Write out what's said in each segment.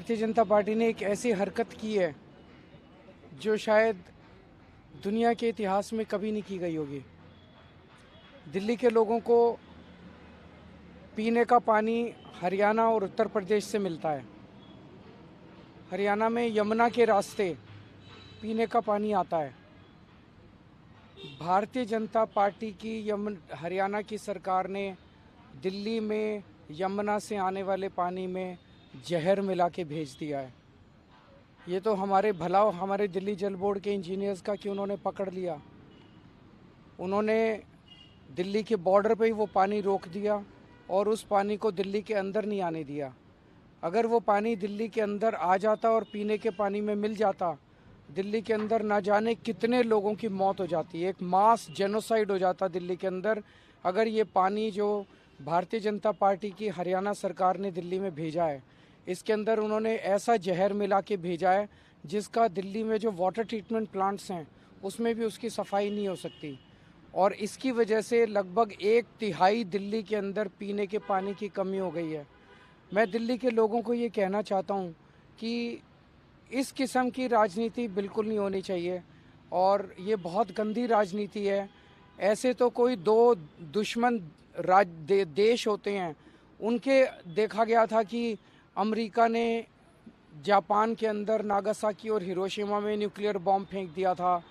Bharatiya Janata party ने एक ऐसी हरकत की है जो शायद दुनिया के इतिहास में कभी नहीं की गई होगी। दिल्ली के लोगों को पीने का पानी हरियाणा और उत्तर प्रदेश से मिलता है। हरियाणा में यमुना के रास्ते पीने का पानी आता है। भारतीय जनता पार्टी की हरियाणा की सरकार ने दिल्ली में यमुना से आने वाले पानी में जहर मिला के भेज दिया है। ये तो हमारे भलाव हमारे दिल्ली जल बोर्ड के इंजीनियर्स का कि उन्होंने पकड़ लिया। उन्होंने दिल्ली के बॉर्डर पे ही वो पानी रोक दिया और उस पानी को दिल्ली के अंदर नहीं आने दिया। अगर वो पानी दिल्ली के अंदर आ जाता और पीने के पानी में मिल जाता, दिल्ली के अंदर ना जाने कितने लोगों की मौत हो जाती। एक मास जेनोसाइड हो जाता दिल्ली के अंदर अगर ये पानी जो भारतीय जनता पार्टी की हरियाणा सरकार ने दिल्ली में भेजा है, इसके अंदर उन्होंने ऐसा जहर मिला के भेजा है जिसका दिल्ली में जो वाटर ट्रीटमेंट प्लांट्स हैं उसमें भी उसकी सफाई नहीं हो सकती। और इसकी वजह से लगभग 1/3 दिल्ली के अंदर पीने के पानी की कमी हो गई है। मैं दिल्ली के लोगों को ये कहना चाहता हूँ कि इस किस्म की राजनीति बिल्कुल नहीं होनी चाहिए और ये बहुत गंदी राजनीति है। ऐसे तो कोई दो दुश्मन देश होते हैं, उनके देखा गया था कि अमेरिका ने जापान के अंदर नागासाकी और हिरोशिमा में न्यूक्लियर बॉम्ब फेंक दिया था।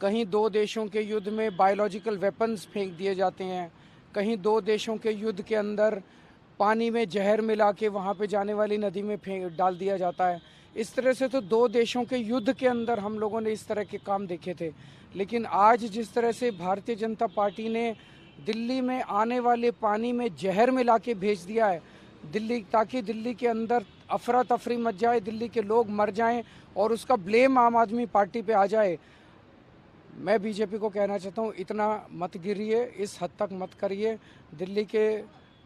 कहीं दो देशों के युद्ध में बायोलॉजिकल वेपन्स फेंक दिए जाते हैं। कहीं दो देशों के युद्ध के अंदर पानी में जहर मिला के वहाँ पे जाने वाली नदी में डाल दिया जाता है। इस तरह से तो दो देशों के युद्ध के अंदर हम लोगों ने इस तरह के काम देखे थे। लेकिन आज जिस तरह से भारतीय जनता पार्टी ने दिल्ली में आने वाले पानी में जहर मिला के भेज दिया है ताकि दिल्ली के अंदर अफरा तफरी मच जाए, दिल्ली के लोग मर जाएं और उसका ब्लेम आम आदमी पार्टी पे आ जाए। मैं बीजेपी को कहना चाहता हूँ, इतना मत गिरिए, इस हद तक मत करिए।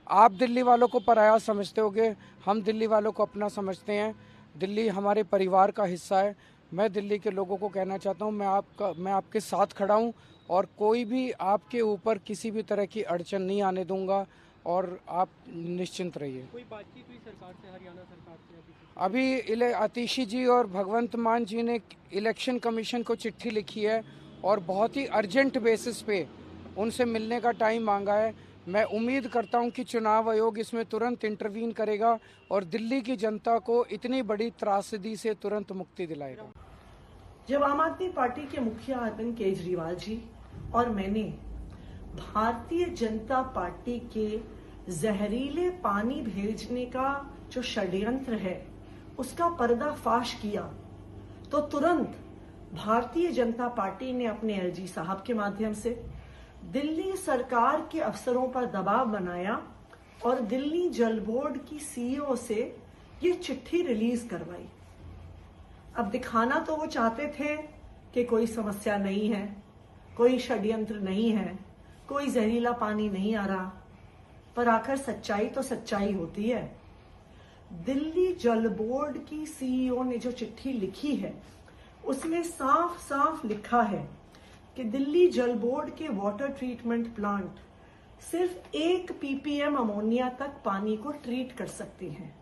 आप दिल्ली वालों को पराया समझते होगे, हम दिल्ली वालों को अपना समझते हैं। दिल्ली हमारे परिवार का हिस्सा है। मैं दिल्ली के लोगों को कहना चाहता हूँ, मैं आपके साथ खड़ा हूँ और कोई भी आपके ऊपर किसी भी तरह की अड़चन नहीं आने दूंगा और आप निश्चिंत रहिए। कोई बातचीत हुई सरकार से, हरियाणा सरकार से? अभी आतिशी जी और भगवंत मान जी ने इलेक्शन कमीशन को चिट्ठी लिखी है और बहुत ही अर्जेंट बेसिस पे उनसे मिलने का टाइम मांगा है। मैं उम्मीद करता हूं कि चुनाव आयोग इसमें तुरंत इंटरवीन करेगा और दिल्ली की जनता को इतनी बड़ी त्रासदी से तुरंत मुक्ति दिलाएगा। जब आम आदमी पार्टी के मुखिया अरविंद केजरीवाल जी और मैंने भारतीय जनता पार्टी के जहरीले पानी भेजने का जो षड्यंत्र है उसका पर्दाफाश किया, तो तुरंत भारतीय जनता पार्टी ने अपने एलजी साहब के माध्यम से दिल्ली सरकार के अफसरों पर दबाव बनाया और दिल्ली जल बोर्ड की सीईओ से ये चिट्ठी रिलीज करवाई। अब दिखाना तो वो चाहते थे कि कोई समस्या नहीं है, कोई षड्यंत्र नहीं है, कोई जहरीला पानी नहीं आ रहा, पर आखिर सच्चाई तो सच्चाई होती है। दिल्ली जल बोर्ड की सीईओ ने जो चिट्ठी लिखी है उसमें साफ साफ लिखा है कि दिल्ली जल बोर्ड के वाटर ट्रीटमेंट प्लांट सिर्फ 1 ppm अमोनिया तक पानी को ट्रीट कर सकते हैं।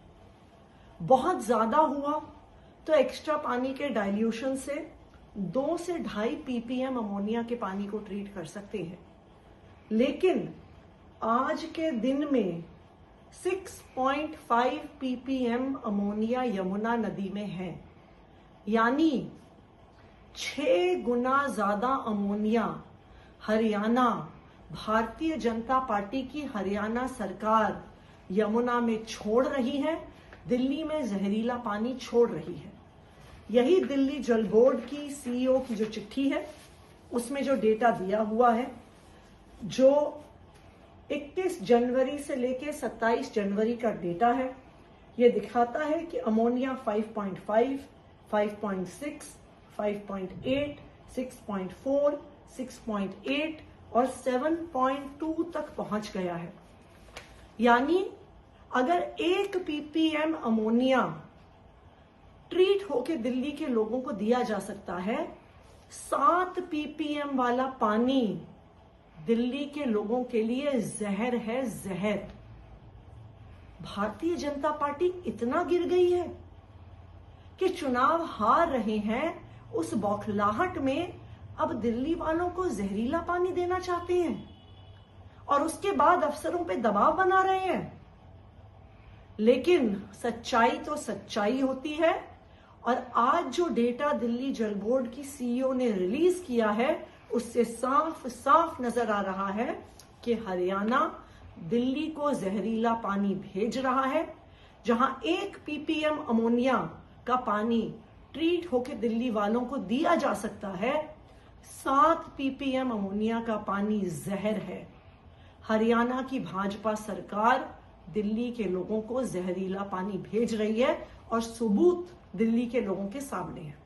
बहुत ज्यादा हुआ तो एक्स्ट्रा पानी के डाइल्यूशन से 2 से 2.5 ppm अमोनिया के पानी को ट्रीट कर सकते हैं। लेकिन आज के दिन में 6.5 ppm अमोनिया यमुना नदी में है, यानी 6 गुना ज्यादा अमोनिया हरियाणा भारतीय जनता पार्टी की हरियाणा सरकार यमुना में छोड़ रही है, दिल्ली में जहरीला पानी छोड़ रही है। यही दिल्ली जल बोर्ड की सीईओ की जो चिट्ठी है उसमें जो डेटा दिया हुआ है, जो 31 जनवरी से लेकर 27 जनवरी का डेटा है, ये दिखाता है कि अमोनिया 5.5, 5.6, 5.8, 6.4, 6.8 और 7.2 तक पहुंच गया है। यानी अगर 1 ppm अमोनिया ट्रीट होके दिल्ली के लोगों को दिया जा सकता है, 7 ppm वाला पानी दिल्ली के लोगों के लिए जहर है, जहर। भारतीय जनता पार्टी इतना गिर गई है कि चुनाव हार रहे हैं, उस बौखलाहट में अब दिल्ली वालों को जहरीला पानी देना चाहते हैं और उसके बाद अफसरों पे दबाव बना रहे हैं। लेकिन सच्चाई तो सच्चाई होती है और आज जो डेटा दिल्ली जल बोर्ड की सीईओ ने रिलीज किया है उससे साफ साफ नजर आ रहा है कि हरियाणा दिल्ली को जहरीला पानी भेज रहा है। जहां 1 ppm अमोनिया का पानी ट्रीट होकर दिल्ली वालों को दिया जा सकता है, 7 ppm अमोनिया का पानी जहर है। हरियाणा की भाजपा सरकार दिल्ली के लोगों को जहरीला पानी भेज रही है और सबूत दिल्ली के लोगों के सामने है।